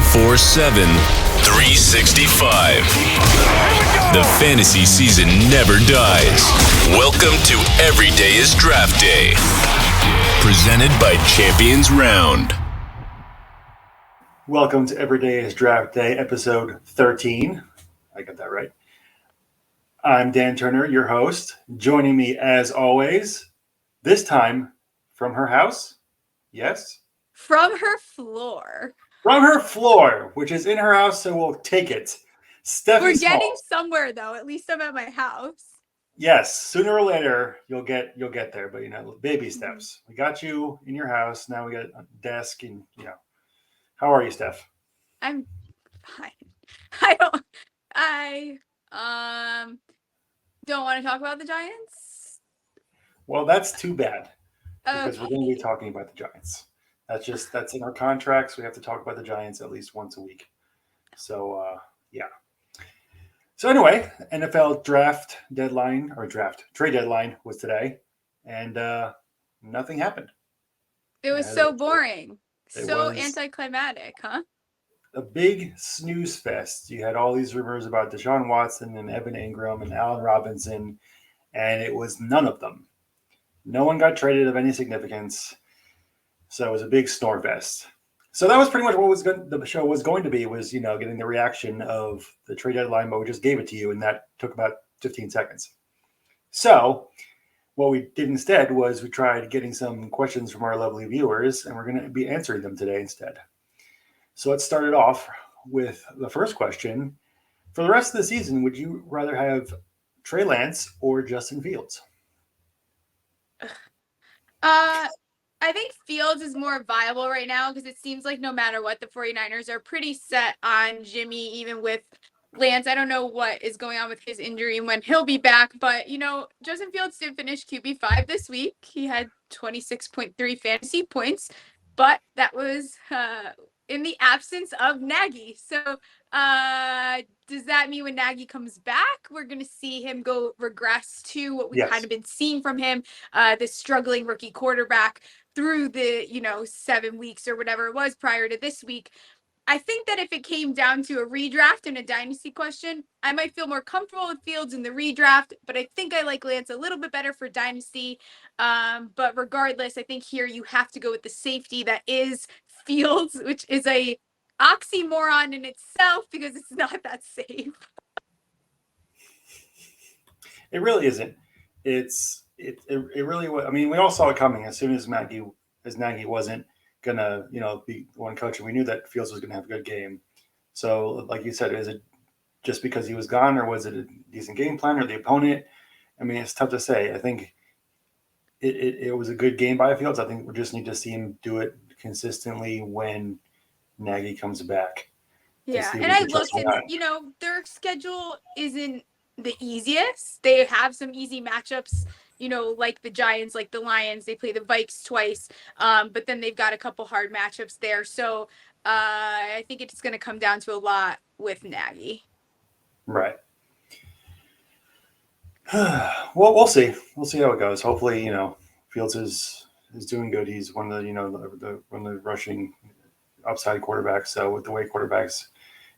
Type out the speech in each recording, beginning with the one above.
24/7, 365. The fantasy season never dies. Welcome to Every Day is Draft Day. Presented by Champions Round. Welcome to Every Day is Draft Day, episode 13. I got that right. I'm Dan Turner, your host. Joining me as always, this time from her house. Yes? From her floor. From her floor, which is in her house, so we'll take it. We're Smalls. getting somewhere, though. At least I'm at my house. Yes, sooner or later you'll get there, but baby steps. We got you in your house. Now we got a desk, and how are you, Steph? I'm fine. I don't want to talk about the Giants. Well, that's too bad because Okay. we're going to be talking about the Giants. That's in our contracts. We have to talk about the Giants at least once a week. So yeah. So anyway, NFL trade deadline was today, and nothing happened. It was so boring. So anticlimactic, huh? A big snooze fest. You had all these rumors about Deshaun Watson and Evan Ingram and Allen Robinson, and it was none of them. No one got traded of any significance. So it was a big snore fest. So that was pretty much what the show was going to be, was, getting the reaction of the trade deadline, but we just gave it to you, and that took about 15 seconds. So what we did instead was we tried getting some questions from our lovely viewers, and we're going to be answering them today instead. So let's start it off with the first question. For the rest of the season, would you rather have Trey Lance or Justin Fields? I think Fields is more viable right now because it seems like no matter what, the 49ers are pretty set on Jimmy, even with Lance. I don't know what is going on with his injury and when he'll be back, but, Justin Fields did finish QB5 this week. He had 26.3 fantasy points, but that was in the absence of Nagy. So does that mean when Nagy comes back, we're going to see him regress to what we've kind of been seeing from him, this struggling rookie quarterback through the, 7 weeks or whatever it was prior to this week? I think that if it came down to a redraft and a dynasty question, I might feel more comfortable with Fields in the redraft, but I think I like Lance a little bit better for dynasty. But regardless, I think here you have to go with the safety that is Fields, which is a oxymoron in itself because it's not that safe. It really isn't. It really was. I mean, we all saw it coming as soon as Nagy wasn't gonna, be one coach, and we knew that Fields was gonna have a good game. So, like you said, is it just because he was gone, or was it a decent game plan, or the opponent? I mean, it's tough to say. I think it was a good game by Fields. I think we just need to see him do it consistently when Nagy comes back. Yeah, and I looked at, their schedule isn't the easiest. They have some easy matchups, like the Giants, like the Lions. They play the Vikes twice, but then they've got a couple hard matchups there. So I think it's going to come down to a lot with Nagy. Right. Well, we'll see. We'll see how it goes. Hopefully, Fields is doing good. He's one of the one of the rushing upside quarterbacks. So with the way quarterbacks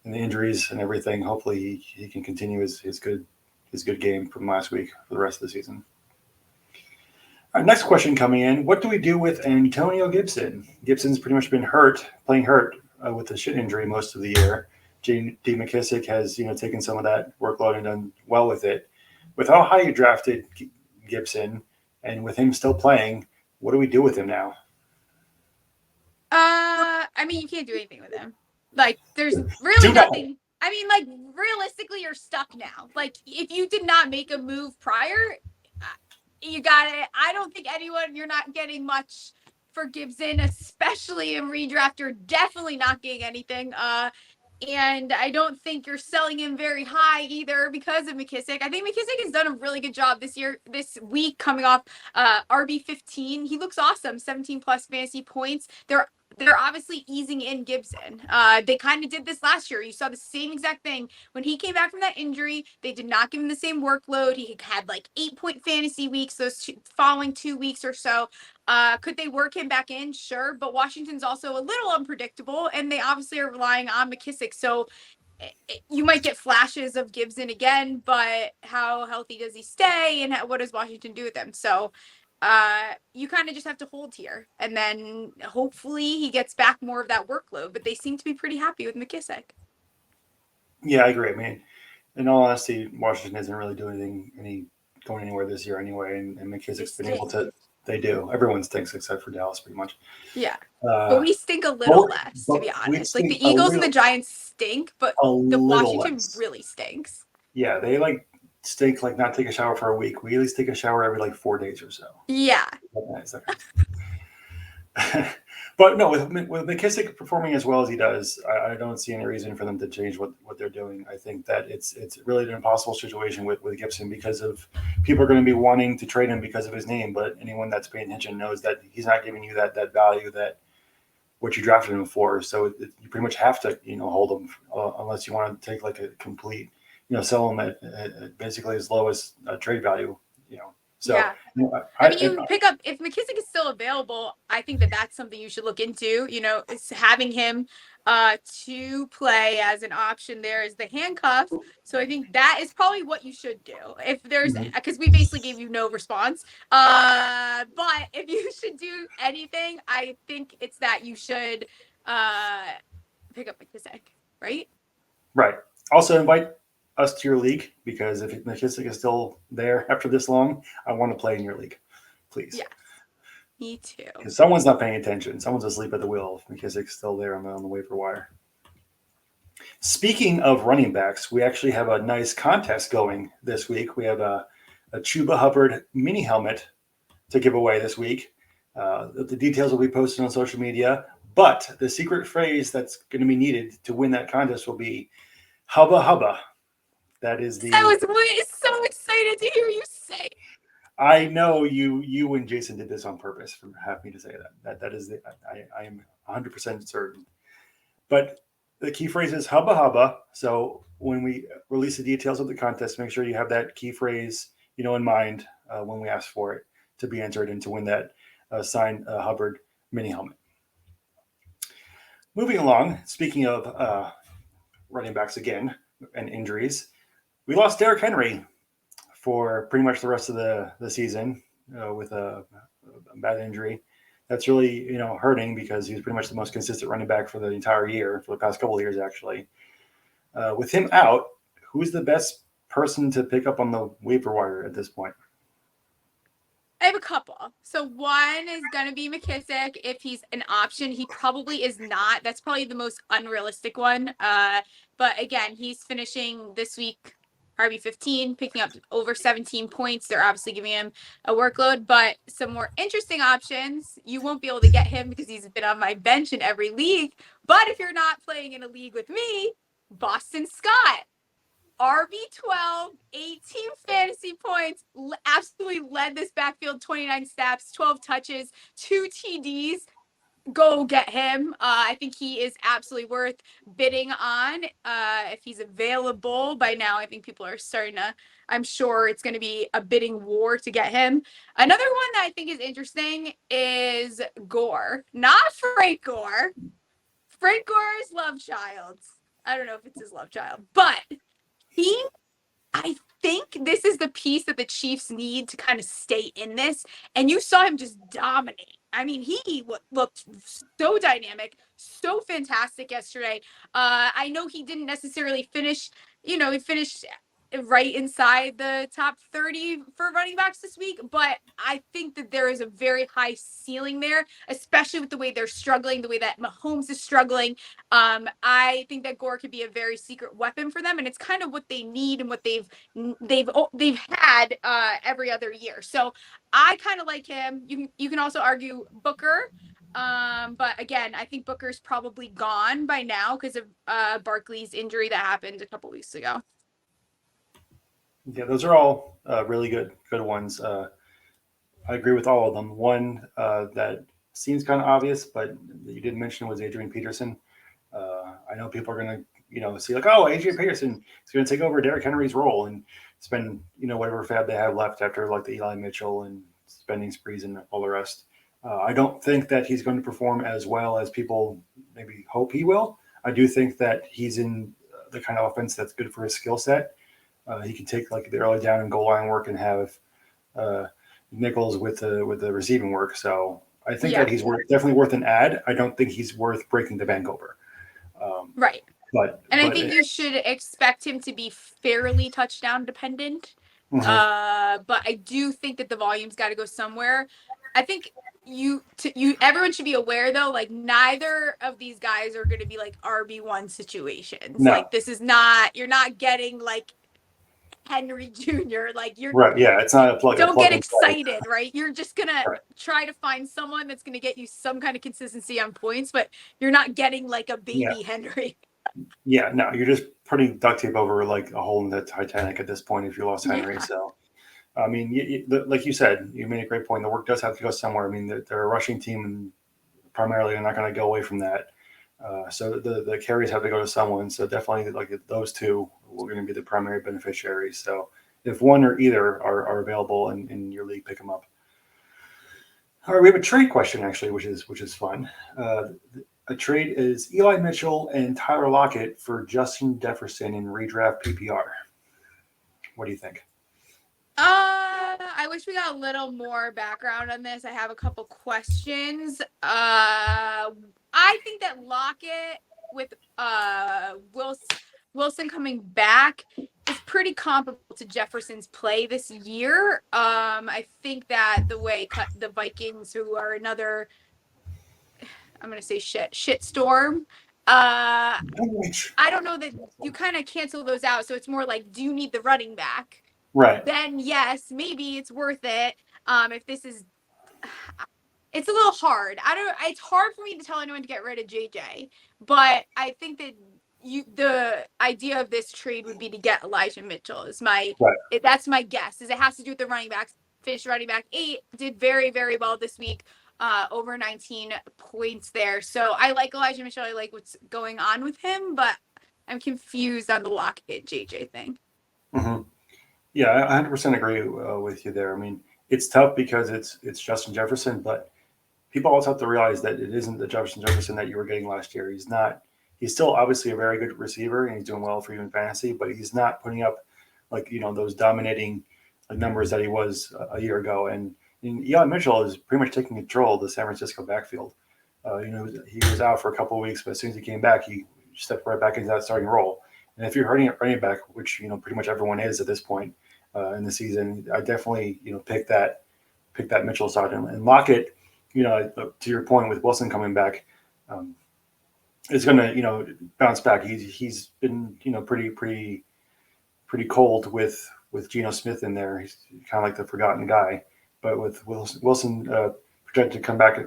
and the injuries and everything, hopefully he can continue his good game from last week for the rest of the season. All right, next question coming in. What do we do with Antonio Gibson? Gibson's pretty much been playing hurt with a shin injury most of the year. D. McKissick has taken some of that workload and done well with it. With how high you drafted Gibson and with him still playing, what do we do with him now? I mean, you can't do anything with him. Like, there's really nothing. I mean, like, realistically, you're stuck now. Like, if you did not make a move prior, you got it. I don't think you're not getting much for Gibson, especially in redraft. You're definitely not getting anything. And I don't think you're selling him very high either because of McKissick. I think McKissick has done a really good job this week, coming off RB15. He looks awesome, 17 plus fantasy points. they're obviously easing in Gibson. They kind of did this last year. You saw the same exact thing. When he came back from that injury, they did not give him the same workload. He had like 8-point fantasy weeks those following 2 weeks or so. Could they work him back in? Sure. But Washington's also a little unpredictable, and they obviously are relying on McKissic. So you might get flashes of Gibson again, but how healthy does he stay, and what does Washington do with him? So you kind of just have to hold here, and then hopefully he gets back more of that workload. But they seem to be pretty happy with McKissic. Yeah, I agree. I mean, in all honesty, Washington isn't really doing going anywhere this year anyway, and McKissick's been able to. They do. Everyone stinks except for Dallas, pretty much. Yeah, but we stink a little less, to be honest. Like the Eagles and the Giants stink, but the Washington really stinks. Yeah, they like stink like not take a shower for a week. We at least take a shower every like 4 days or so. Yeah. But no, with McKissic performing as well as he does, I don't see any reason for them to change what they're doing. I think that it's really an impossible situation with Gibson because of people are going to be wanting to trade him because of his name. But anyone that's paying attention knows that he's not giving you that value that what you drafted him for. So you pretty much have to hold him unless you want to take like a complete sell him at basically as low as trade value. So, yeah. I mean, you pick up if McKissic is still available. I think that's something you should look into. Is having him to play as an option there is the handcuff. So I think that is probably what you should do. If there's because we basically gave you no response. But if you should do anything, I think it's that you should pick up McKissic, right? Right. Also invite us to your league, because if McKissic is still there after this long, I want to play in your league, please. Yeah, me too. Because someone's not paying attention. Someone's asleep at the wheel if McKiссic's still there on the waiver wire. Speaking of running backs, we actually have a nice contest going this week. We have a Chuba Hubbard mini helmet to give away this week. The details will be posted on social media, but the secret phrase that's going to be needed to win that contest will be Hubba Hubba. That is the. I was so excited to hear you say. I know you and Jason did this on purpose for having me to say that. That is I am 100% certain. But the key phrase is Hubba Hubba. So when we release the details of the contest, make sure you have that key phrase in mind when we ask for it to be entered and to win that signed Hubbard mini helmet. Moving along, speaking of running backs again and injuries. We lost Derrick Henry for pretty much the rest of the season with a bad injury. That's really, hurting because he was pretty much the most consistent running back for the entire year, for the past couple of years, actually. With him out, who's the best person to pick up on the waiver wire at this point? I have a couple. So one is going to be McKissic. If he's an option, he probably is not. That's probably the most unrealistic one. But again, he's finishing this week RB15, picking up over 17 points. They're obviously giving him a workload, but some more interesting options. You won't be able to get him because he's been on my bench in every league. But if you're not playing in a league with me, Boston Scott, RB12, 18 fantasy points, absolutely led this backfield, 29 snaps, 12 touches, 2 TDs. Go get him. I think he is absolutely worth bidding on if he's available. By now, I think people are starting to, I'm sure it's going to be a bidding war to get him. Another one that I think is interesting is Gore. Not Frank Gore. Frank Gore's love child. I don't know if it's his love child, but I think this is the piece that the Chiefs need to kind of stay in this. And you saw him just dominate. I mean, he looked so dynamic, so fantastic yesterday. I know he didn't necessarily finish, he finished right inside the top 30 for running backs this week, but I think that there is a very high ceiling there, especially with the way they're struggling, the way that Mahomes is struggling. I think that Gore could be a very secret weapon for them, and it's kind of what they need and what they've had every other year. So I kind of like him. You can also argue Booker. But again, I think Booker's probably gone by now because of Barkley's injury that happened a couple weeks ago. Yeah, those are all really good ones. I agree with all of them. One that seems kind of obvious, but you didn't mention was Adrian Peterson. I know people are going to, see like, oh, Adrian Peterson is going to take over Derrick Henry's role and spend, whatever fab they have left after like the Eli Mitchell and spending sprees and all the rest. I don't think that he's going to perform as well as people maybe hope he will. I do think that he's in the kind of offense that's good for his skill set. He can take like the early down and goal line work and have nickels with the receiving work. So I think that he's definitely worth an ad. I don't think he's worth breaking the bank over. Right. But I think you should expect him to be fairly touchdown dependent. Mm-hmm. But I do think that the volume's got to go somewhere. I think everyone should be aware though, like neither of these guys are going to be like RB1 situations. No. Like you're not getting like Henry Jr. Like you're right. Yeah. It's not a plug. Don't get excited, right? You're just going to right. try to find someone that's going to get you some kind of consistency on points, but you're not getting like a baby Henry. Yeah, no, you're just putting duct tape over like a hole in the Titanic at this point if you lost Henry. So, I mean, like you said, you made a great point. The work does have to go somewhere. I mean, they're a rushing team, and primarily they're not going to go away from that. So the carries have to go to someone. So definitely, like those two are going to be the primary beneficiaries. So if one or either are available in your league, pick them up. All right, we have a trade question actually, which is fun. A trade is Eli Mitchell and Tyler Lockett for Justin Jefferson in redraft PPR. What do you think? I wish we got a little more background on this. I have a couple questions. I think that Lockett with Wilson coming back is pretty comparable to Jefferson's play this year. I think that the way the Vikings, who are another, I'm going to say shit storm. I don't know that you kind of cancel those out. So it's more like, do you need the running back? Right. Then yes, maybe it's worth it. If this is, it's a little hard. It's hard for me to tell anyone to get rid of JJ, but I think that the idea of this trade would be to get Elijah Mitchell that's my guess, is it has to do with the running backs. Finished running back 8, did very, very well this week. Over 19 points there. So I like Elijah Mitchell. I like what's going on with him, but I'm confused on the Lockett JJ thing. Mm-hmm. Yeah, I 100% agree with you there. I mean, it's tough because it's Justin Jefferson, but people also have to realize that it isn't the Justin Jefferson that you were getting last year. He's still obviously a very good receiver and he's doing well for you in fantasy, but he's not putting up like, those dominating numbers that he was a year ago. And Eli Mitchell is pretty much taking control of the San Francisco backfield. He was out for a couple of weeks, but as soon as he came back, he stepped right back into that starting role. And if you're hurting at running back, which pretty much everyone is at this point in the season, I definitely pick that Mitchell side. And Lockett, to your point with Wilson coming back, is going to bounce back. He's been pretty cold with Geno Smith in there. He's kind of like the forgotten guy. But with Wilson projected to come back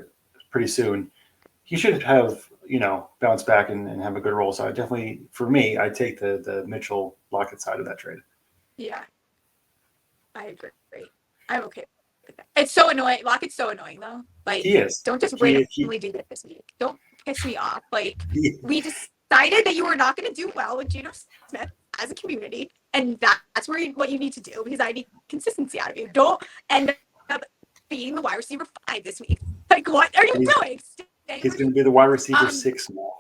pretty soon, he should have bounce back and have a good role. So I definitely, for me, I take the Mitchell Lockett side of that trade. Yeah, I agree. I'm okay with that. It's so annoying. Lockett's so annoying though. Like he is. Don't just randomly do that this week. Don't piss me off. Like we decided that you were not going to do well with Geno Smith as a community, and that's what you need to do, because I need consistency out of you. Don't end up being the wide receiver 5 this week. Like, what are you doing? He's going to be the wide receiver 6 now.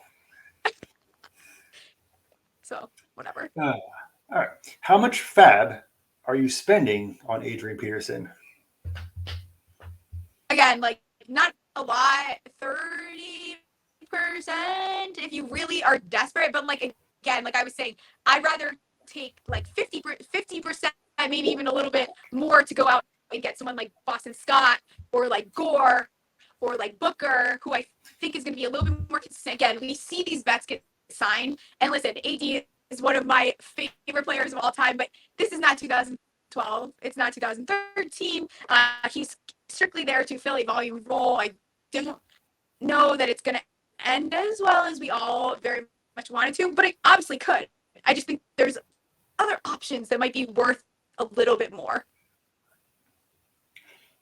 So, whatever. All right. How much fab are you spending on Adrian Peterson? Again, like, not a lot, 30% if you really are desperate. But, like, again, like I was saying, I'd rather take, like, 50%, maybe even a little bit more to go out and get someone like Boston Scott or like Gore or like Booker, who I think is going to be a little bit more consistent. Again, we see these bets get signed. And listen, AD is one of my favorite players of all time, but this is not 2012. It's not 2013. He's strictly there to fill a volume role. I don't know that it's going to end as well as we all very much wanted to, but it obviously could. I just think there's other options that might be worth a little bit more.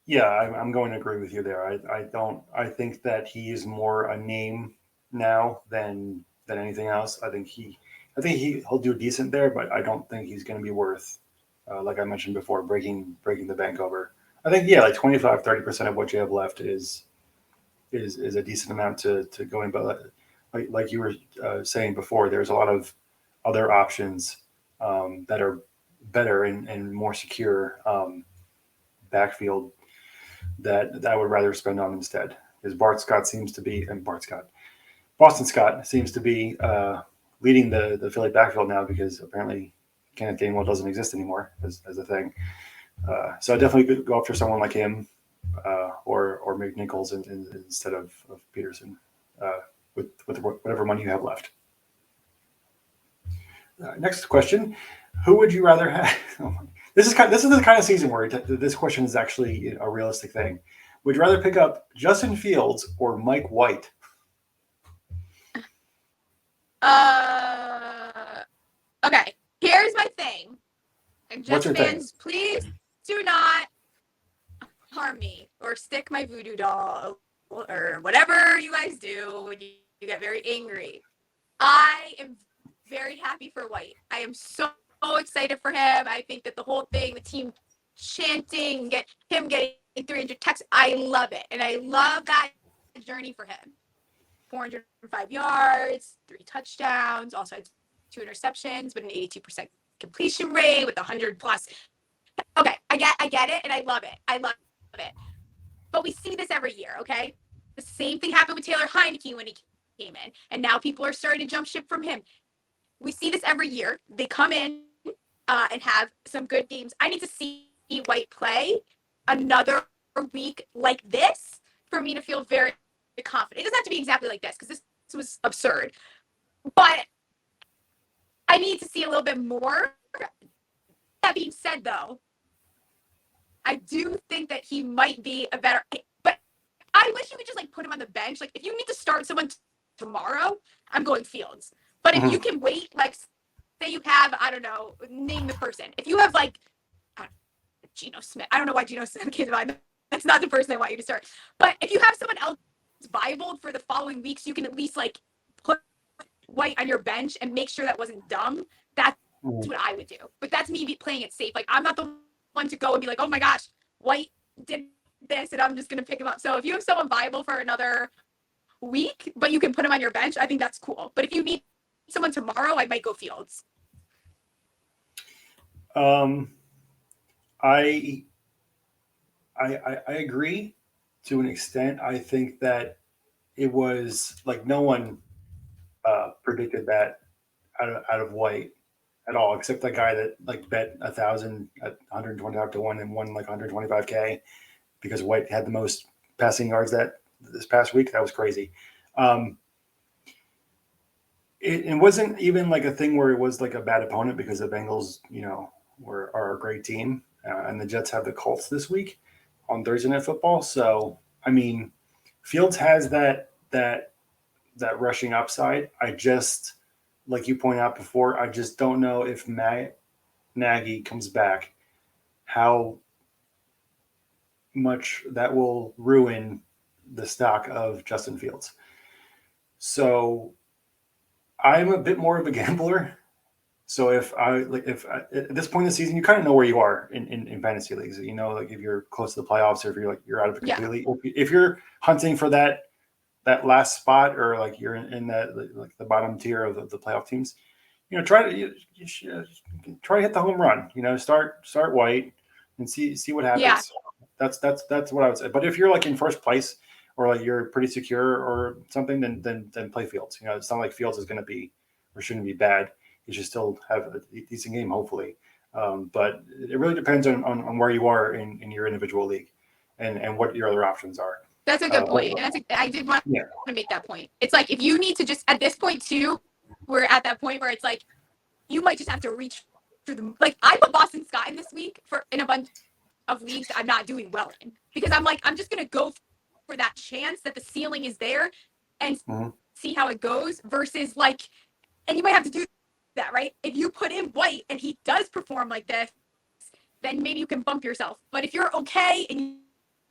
Yeah, I'm going to agree with you there. I think that he is more a name now than anything else. He'll do decent there, but I don't think he's going to be worth, like I mentioned before, breaking the bank over. I think yeah, like 25-30% of what you have left is a decent amount to go in. But like you were saying before, there's a lot of other options that are better and more secure backfield that I would rather spend on instead. Because Boston Scott seems to be leading the Philly backfield now because apparently Kenneth Gainwell doesn't exist anymore as a thing. So I definitely could go after someone like him or McNichols instead of Peterson with whatever money you have left. Next question: who would you rather have? This is the kind of season where this question is actually a realistic thing. Would you rather pick up Justin Fields or Mike White? Okay. Here's my thing. And What's Jets your fans, thing? please do not harm me or stick my voodoo doll or whatever you guys do when you get very angry. I am very happy for White. I am so excited for him. I think that the whole thing, the team chanting, him getting 300 texts, I love it. And I love that journey for him. 405 yards, 3 touchdowns, also had 2 interceptions, but an 82% completion rate with 100 plus. Okay, I get it, and I love it. I love it. But we see this every year, okay? The same thing happened with Taylor Heineke when he came in, and now people are starting to jump ship from him. We see this every year. They come in and have some good games. I need to see White play another week like this for me to feel very confident. It doesn't have to be exactly like this because this was absurd. But I need to see a little bit more. That being said, though, I do think that he might be a better. But I wish you would just put him on the bench. Like if you need to start someone tomorrow, I'm going Fields. But if you can wait, say you have, I don't know, name the person. If you have Geno Smith, I don't know why Geno Smith came to mind. That's not the person I want you to start. But if you have someone else viable for the following weeks, you can at least put White on your bench and make sure that wasn't dumb. That's what I would do. But that's me playing it safe. I'm not the one to go and be like, oh my gosh, White did this and I'm just going to pick him up. So if you have someone viable for another week, but you can put him on your bench, I think that's cool. But if you need someone tomorrow, I might go Fields. I agree to an extent. I think that it was no one predicted that out of White at all, except that guy that bet 1,000 at 125 to 1 and won 125K because White had the most passing yards this past week. That was crazy. It wasn't even a thing where it was a bad opponent because the Bengals, are a great team, and the Jets have the Colts this week on Thursday Night Football. So, I mean, Fields has that rushing upside. I just, like you pointed out before, I just don't know if Nagy comes back, how much that will ruin the stock of Justin Fields. So I'm a bit more of a gambler. So if at this point in the season, you kind of know where you are in fantasy leagues. If you're close to the playoffs or if you're out of it completely. Yeah. If you're hunting for that last spot or you're in that the bottom tier of the playoff teams, try to hit the home run. Start White and see what happens. Yeah. That's what I would say. But if you're in first place or you're pretty secure or something, then play Fields. It's not like Fields is going to be or shouldn't be bad. You should still have a decent game, hopefully. But it really depends on where you are in your individual league and what your other options are. That's a good point. And I did want to make that point. It's if you need to just, at this point too, we're at that point where it's you might just have to reach through the, I put Boston Scott in this week in a bunch of leagues I'm not doing well in. Because I'm just going to go for that chance that the ceiling is there and see how it goes versus and you might have to do that, right? If you put in White and he does perform like this, then maybe you can bump yourself. But if you're okay and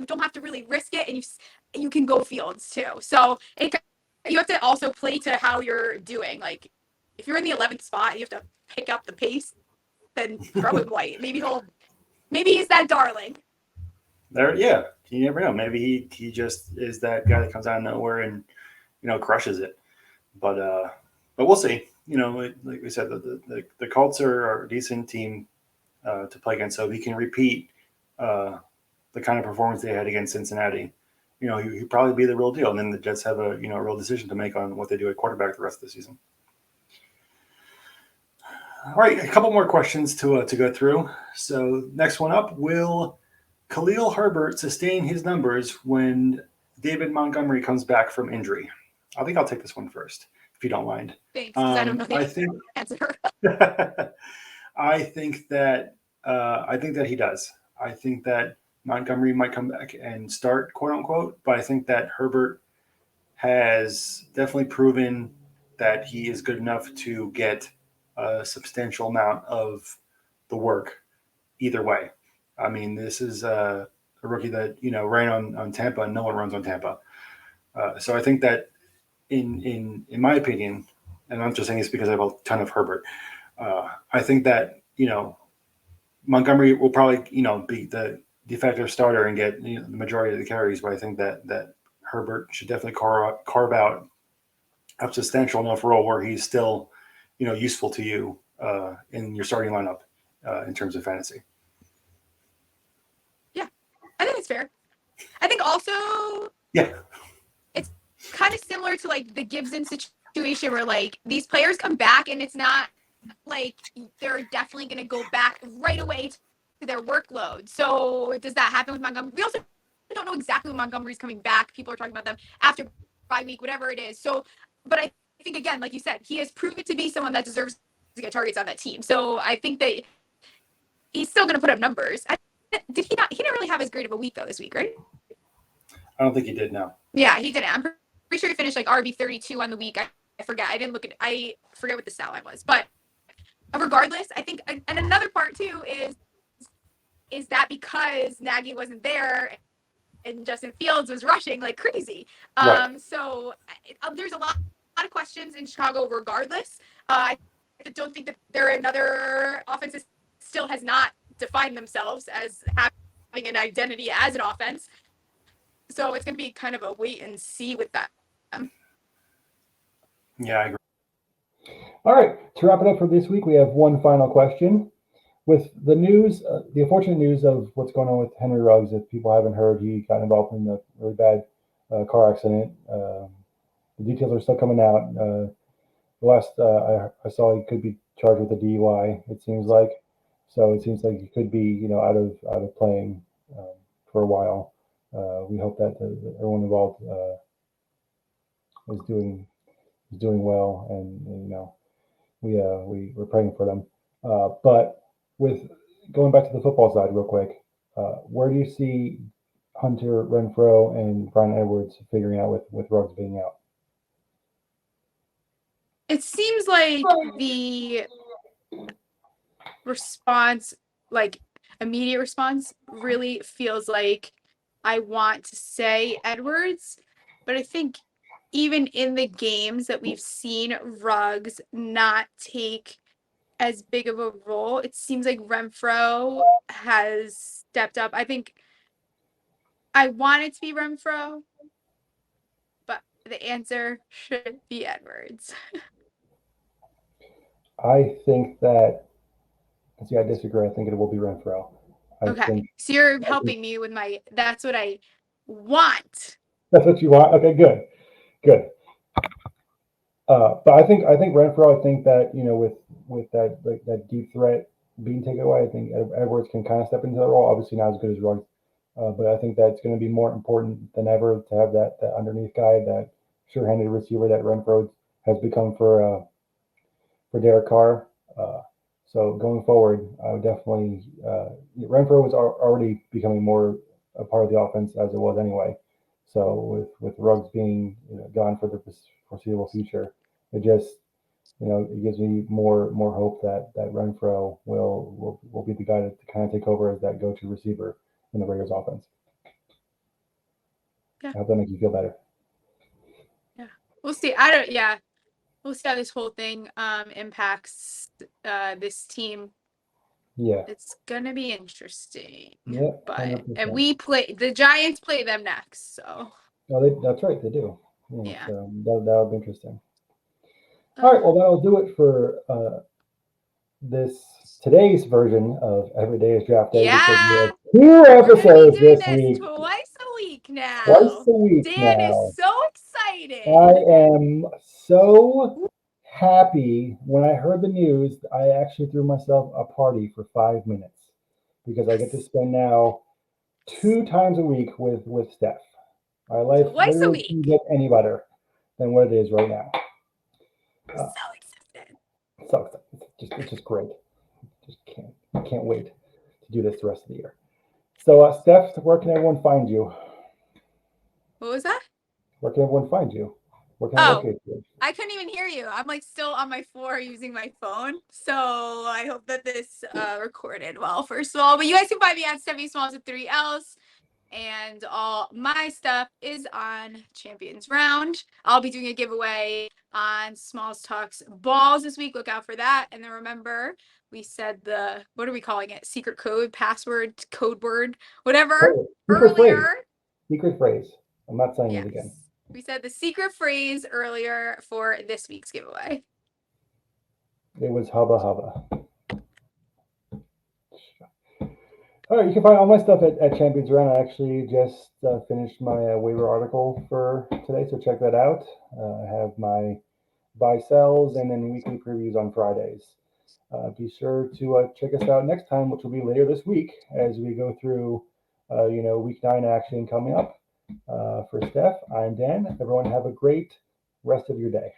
don't have to really risk it, and you can go Fields too. So you have to also play to how you're doing. Like if you're in the 11th spot, you have to pick up the pace. Then throw him White. Maybe he's that darling. Yeah, you never know. Maybe he just is that guy that comes out of nowhere and crushes it. But we'll see. Like we said, the Colts are a decent team to play against. So if he can repeat the kind of performance they had against Cincinnati, he'd probably be the real deal. And then the Jets have a real decision to make on what they do at quarterback the rest of the season. All right, a couple more questions to go through. So next one up, will Khalil Herbert sustain his numbers when David Montgomery comes back from injury? I think I'll take this one first, if you don't mind. Thanks, because I don't know the answer. I think that he does. I think that Montgomery might come back and start, quote unquote, but I think that Herbert has definitely proven that he is good enough to get a substantial amount of the work either way. I mean, this is a rookie that ran on Tampa, and no one runs on Tampa. So I think that in my opinion, and I'm just saying this because I have a ton of Herbert, I think that Montgomery will probably be the de facto starter and get the majority of the carries, but I think that Herbert should definitely carve out a substantial enough role where he's still useful to you in your starting lineup in terms of fantasy. Yeah, I think it's fair. I think also it's kind of similar to like the Gibson situation where like these players come back and it's not like they're definitely going to go back right away to their workload. So does that happen with Montgomery? We also don't know exactly when Montgomery's coming back. People are talking about them after bye week, whatever it is. So, but I think again, like you said, he has proven to be someone that deserves to get targets on that team. So I think that he's still going to put up numbers. He didn't really have as great of a week though this week, right? I don't think he did. No. Yeah, he didn't. I'm pretty sure he finished like RB 32 on the week. I forget. I didn't look at. I forget what the stat line was, but regardless, I think, and another part too is that because Nagy wasn't there and Justin Fields was rushing like crazy. Right. So there's a lot of questions in Chicago regardless. I don't think that there are another offense that still has not defined themselves as having an identity as an offense. So it's going to be kind of a wait and see with that. Yeah, I agree. All right, to wrap it up for this week, we have one final question. With the news, the unfortunate news of what's going on with Henry Ruggs, if people haven't heard, he got involved in a really bad car accident. The details are still coming out. The last I saw, he could be charged with a DUI. It seems like, so it seems like he could be, out of playing for a while. We hope that everyone involved is doing well, and we're praying for them. But with going back to the football side real quick, where do you see Hunter Renfrow and Brian Edwards figuring out with Ruggs being out? It seems like the response, like immediate response, really feels like I want to say Edwards, but I think even in the games that we've seen Ruggs not take as big of a role, it seems like Renfrow has stepped up. I think I want it to be Renfrow, but the answer should be Edwards. I think that, I disagree. I think it will be Renfrow. So you're helping me with that's what I want. That's what you want? Okay, good. But I think Renfrow, I think that, with that, like, that deep threat being taken away, I think Edwards can kind of step into that role. Obviously not as good as Ruggs, but I think that's going to be more important than ever to have that underneath guy, that sure-handed receiver that Renfrow has become for Derek Carr. So going forward, I would definitely, Renfrow was already becoming more a part of the offense as it was anyway. So with Ruggs being gone for the foreseeable future, it just it gives me more hope that Renfrow will be the guy to kind of take over as that go-to receiver in the Raiders offense. Yeah. I hope that makes you feel better. Yeah. We'll see. We'll see how this whole thing impacts this team. Yeah. It's gonna be interesting. Yeah. But 100%. and the Giants play them next, so That's right, they do. Yeah. So that'll be interesting. All right, well that'll do it for today's version of Every Day is Draft Day, because we have 2 We're gonna be episodes doing this this week. twice a week now. Twice a week Dan now. is so excited. I am so happy. When I heard the news, I actually threw myself a party for 5 minutes, because I get to spend now 2 times a week with Steph. My life Twice a literally week. can't get any better than what it is right now. So excited. So it's just great. Just can't wait to do this the rest of the year. So Steph, where can everyone find you? What was that? Where can everyone find you? Where can I locate you? I couldn't even hear you. I'm like still on my floor using my phone. So I hope that this recorded well, first of all. But you guys can find me at Steffi Smalls with 3 L's. And all my stuff is on Champions Round. I'll be doing a giveaway on Smalls Talks Balls this week. Look out for that. And then remember, we said what are we calling it? Secret code, password, code word, whatever. Secret phrase. I'm not saying it again. We said the secret phrase earlier for this week's giveaway. It was hubba hubba. All right, you can find all my stuff at Champions Round. I actually just finished my waiver article for today, so check that out. I have my buy sells and then weekly previews on Fridays. Be sure to check us out next time, which will be later this week, as we go through week 9 action coming up. For Steph, I'm Dan. Everyone have a great rest of your day.